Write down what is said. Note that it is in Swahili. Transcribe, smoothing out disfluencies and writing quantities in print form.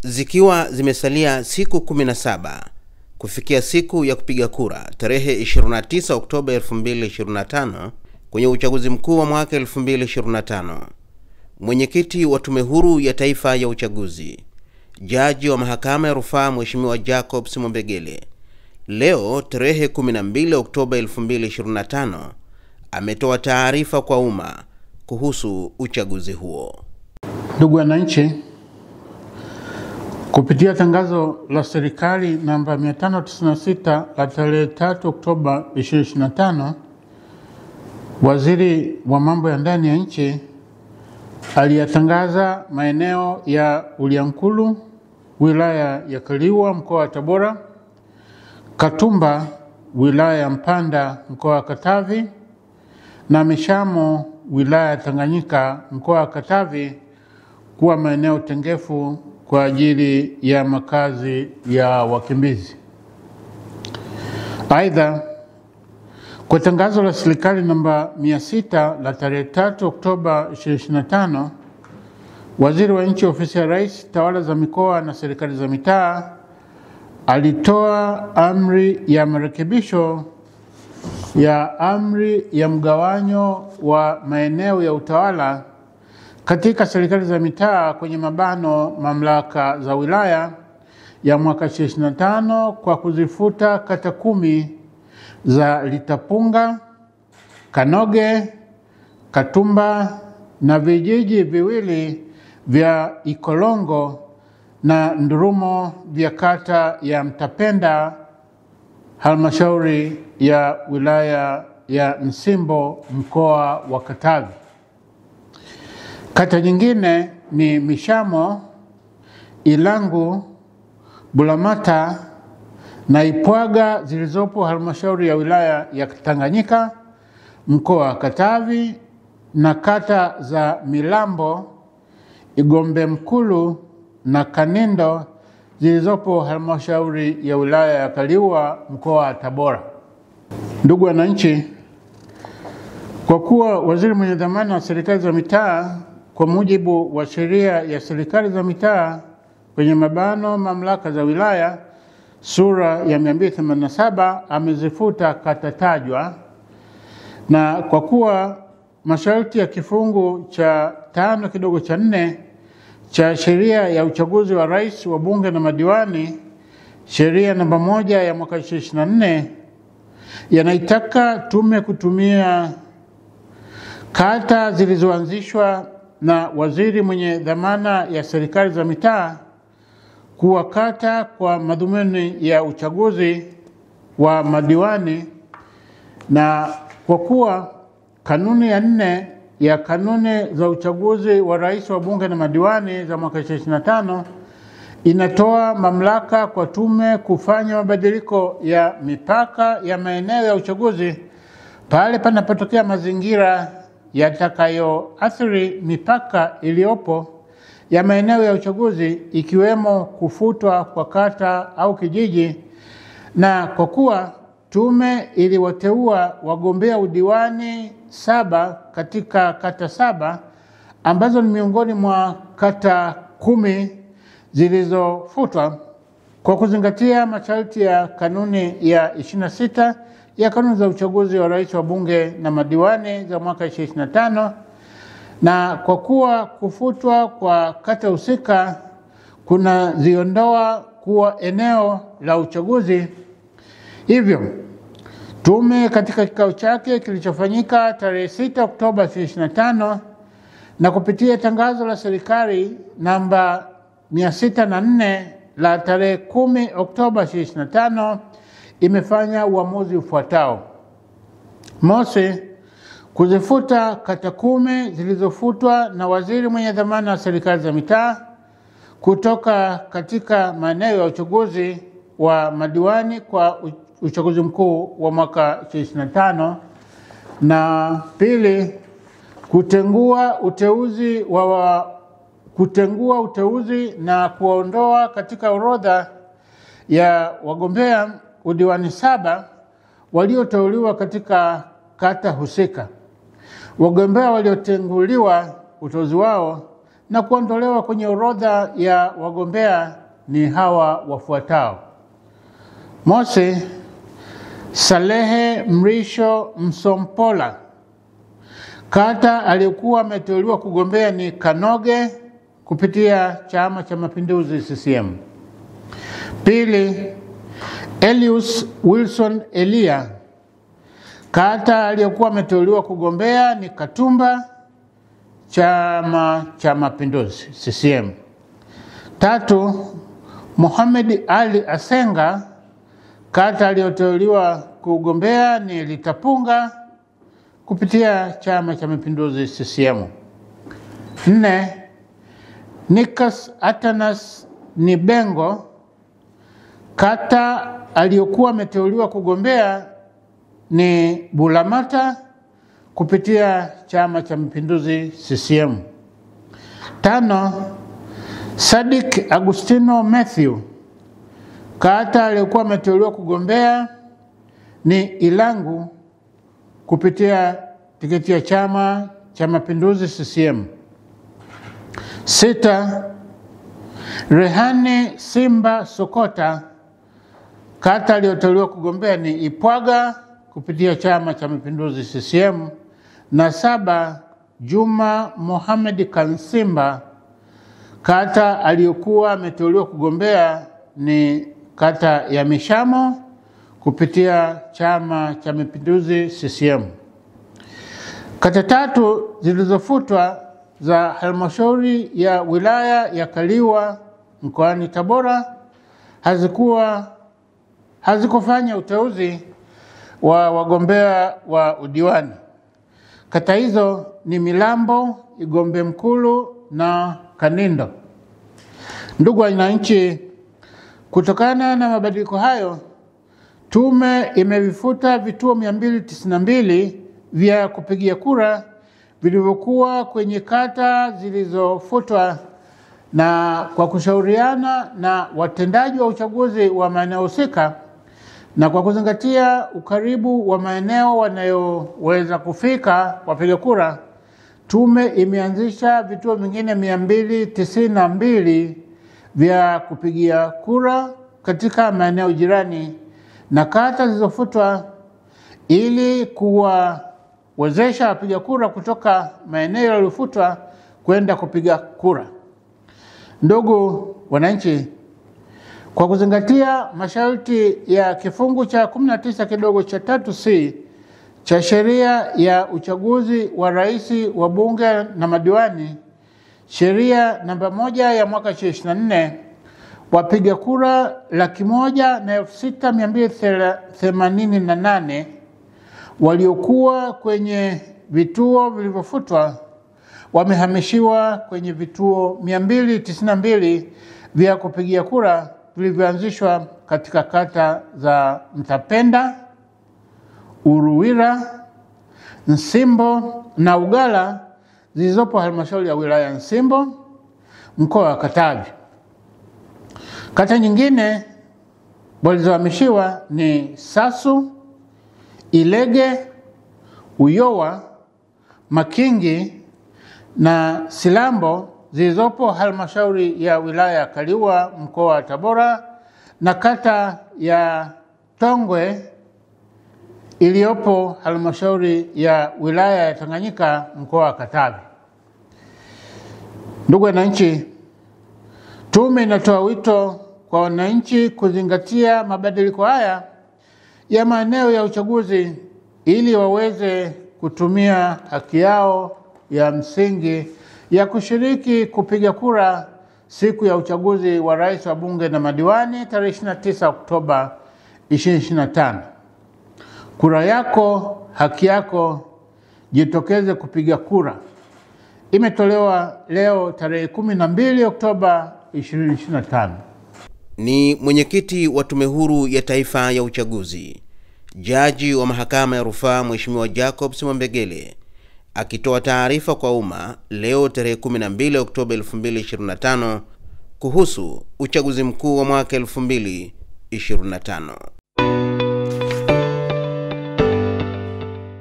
Zikiwa zimesalia siku 17 kufikia siku ya kupiga kura tarehe 29 Oktoba 2025 kwenye uchaguzi mkuu wa mwaka 2025, mwenyekiti wa Tume Huru ya Taifa ya Uchaguzi, jaji wa mahakama ya rufaa Mheshimiwa Jacobs Mwambegele, leo tarehe 12 Oktoba 2025 ametoa taarifa kwa umma kuhusu uchaguzi huo. Ndugu wananchi, kupitia tangazo la serikali namba 596 la tarehe 3 Oktoba 2025, Waziri wa Mambo ya Ndani ya Nchi aliyatangaza maeneo ya Uliankuru, wilaya ya Kaliua, mkoa wa Tabora, Katumba, wilaya ya Mpanda, mkoa wa Katavi, na Mishamo, wilaya ya Tanganyika, mkoa wa Katavi, kuwa maeneo tengefu kwa ajili ya makazi ya wakimbizi. Aidha, kwa tangazo la serikali namba 600 la tarehe 3 Oktoba 2025, Waziri wa Nchi, Ofisi ya Rais, Tawala za Mikoa na Serikali za Mitaa alitoa amri ya marekebisho ya amri ya mgawanyo wa maeneo ya utawala katika serikali za mitaa kwenye mabano mamlaka za wilaya ya mwaka 2025 kwa kuzifuta kata 10 za Litapunga, Kanoge, Katumba na vijiji viwili vya Ikolongo na Ndurumo vya kata ya Mtapenda, halmashauri ya wilaya ya Nsimbo, mkoa wa Katavi. Kata nyingine ni Mishamo, Ilangu, Bulamata na Ipwaga zilizopo halmashauri ya wilaya ya Tanganyika, mkoa wa Katavi, na kata za Milambo, Igombe Mkulu na Kanindo zilizopo halmashauri ya wilaya ya Kaliua, mkoa wa Tabora. Ndugu wananchi, kwa kuwa waziri mwenye dhamana wa serikali za mitaa kwa mujibu wa sheria ya serikali za mitaa kwenye mabano mamlaka za wilaya sura ya 287 amezifuta kata tajwa, na kwa kuwa masharti ya kifungu cha 5(4) cha sheria ya uchaguzi wa rais, wa bunge na madiwani, sheria namba 1 ya mwaka 2024, yanaitaka tume kutumia kata zilizoanzishwa na waziri mwenye dhamana ya serikali za mitaa kuwa kata kwa madhumuni ya uchaguzi wa madiwani, na kwa kuwa kanuni ya 4 ya kanuni za uchaguzi wa rais, wa bunge na madiwani za mwaka 2025 inatoa mamlaka kwa tume kufanya mabadiliko ya mipaka ya maeneo ya uchaguzi pale panapotokea mazingira yatakayoathiri mipaka iliyopo ya maeneo ya uchaguzi, ikiwemo kufutwa kwa kata au kijiji. Na kwa kuwa tume iliwateua wagombea udiwani 7 katika kata 7 ambazo ni miongoni mwa kata 10 zilizofutwa, kwa kuzingatia masharti ya kanuni ya 26 ya kanuni za uchaguzi wa rais, wa bunge na madiwani za mwaka 2025, na kwa kuwa kufutwa kwa kata husika kuna ziondoa kuwa eneo la uchaguzi, hivyo tume katika kikao chake kilichofanyika tarehe 6 Oktoba 2025 na kupitia tangazo la serikali namba 604 la tarehe 10 Oktoba 2025 imefanya uamuzi ufuatao. Mosi, kuzifuta kata 10 zilizofutwa na waziri mwenye dhamana wa serikali za mitaa kutoka katika maeneo ya uchaguzi wa madiwani kwa uchaguzi mkuu wa mwaka 2025. Na pili, kutengua uteuzi na kuwaondoa katika orodha ya wagombea udiwani 7 walioteuliwa katika kata husika. Wagombea waliotenguliwa uteuzi wao na kuondolewa kwenye orodha ya wagombea ni hawa wafuatao: mosi, Salehe Mrisho Msompola. Kata aliyekuwa ameteuliwa kugombea ni Kanoge kupitia Chama cha Mapinduzi CCM. Pili, Elius Wilson Elia. Kata aliyekuwa ameteuliwa kugombea ni Katumba, Chama cha Mapinduzi CCM. Tatu, Mohamed Ali Asenga. Kata aliyoteuliwa kugombea ni Litapunga kupitia Chama cha Mapinduzi CCM. Nne, Nikas Atanas Nibengo. Kata aliyokuwa ameteuliwa kugombea ni Bulamata kupitia Chama cha Mapinduzi CCM. Tano, Sadik Agustino Matthew. Kata aliyokuwa ameteuliwa kugombea ni Ilangu kupitia tiketi ya Chama cha Mapinduzi CCM. Sita, Rehani Simba Sokota. Kata aliyoteuliwa kugombea ni Ipwaga kupitia Chama cha Mapinduzi CCM. Na saba, Juma Mohamed Kansimba. Kata aliyokuwa ameteuliwa kugombea ni kata ya Mishamo kupitia Chama cha Mapinduzi CCM. Kata tatu zilizofutwa za halmashauri ya wilaya ya Kaliua mkoani Tabora hazikufanya uteuzi wa wagombea wa udiwani. Kata hizo ni Milambo, Igombe Mkulu na Kanindo. Ndugu wananchi, kutokana na mabadiliko hayo, tume imevifuta vituo 292 vya kupigia kura vilivyokuwa kwenye kata zilizofutwa, na kwa kushauriana na watendaji wa uchaguzi wa maeneo husika na kwa kuzingatia ukaribu wa maeneo wanayoweza kufika wapiga kura, tume imeanzisha vituo vingine 292 vya kupigia kura katika maeneo jirani na kata zilizofutwa ili kuwawezesha wapiga kura kutoka maeneo yaliyofutwa kwenda kupiga kura. Ndugu wananchi, kwa kuzingatia masharti ya kifungu cha 19 kidogo cha 3C cha sheria ya uchaguzi wa rais, wa bunge na madiwani, sheria namba 1 ya mwaka 2024, wapiga kura 106,288 waliokuwa kwenye vituo vilivyofutwa wamehamishiwa kwenye vituo 292 vya kupigia kura vilivyoanzishwa katika kata za Mtapenda, Uruwira, Nsimbo na Ugala zilizopo halmashauri ya wilaya Nsimbo, mkoa wa Katavi. Kata nyingine walizohamishiwa ni Sasu, Ilege, Uyowa, Makingi na Silambo zilizopo halmashauri ya wilaya ya Kaliua, mkoa wa Tabora, na kata ya Tongwe iliyopo halmashauri ya wilaya ya Tanganyika, mkoa wa Katavi. Ndugu wananchi, tume inatoa wito kwa wananchi kuzingatia mabadiliko haya ya maeneo ya uchaguzi ili waweze kutumia haki yao ya msingi ya kushiriki kupiga kura siku ya uchaguzi wa rais, wa bunge na madiwani tarehe 29 Oktoba 2025. Kura yako, haki yako, jitokeze kupiga kura. Imetolewa leo tarehe 12 Oktoba 2025. Ni mwenyekiti wa Tume Huru ya Taifa ya Uchaguzi, Jaji wa Mahakama ya Rufaa Mheshimiwa Jacobs Mwambegele akitoa taarifa kwa umma leo tarehe 12 Oktoba 2025 kuhusu uchaguzi mkuu wa mwaka 2025.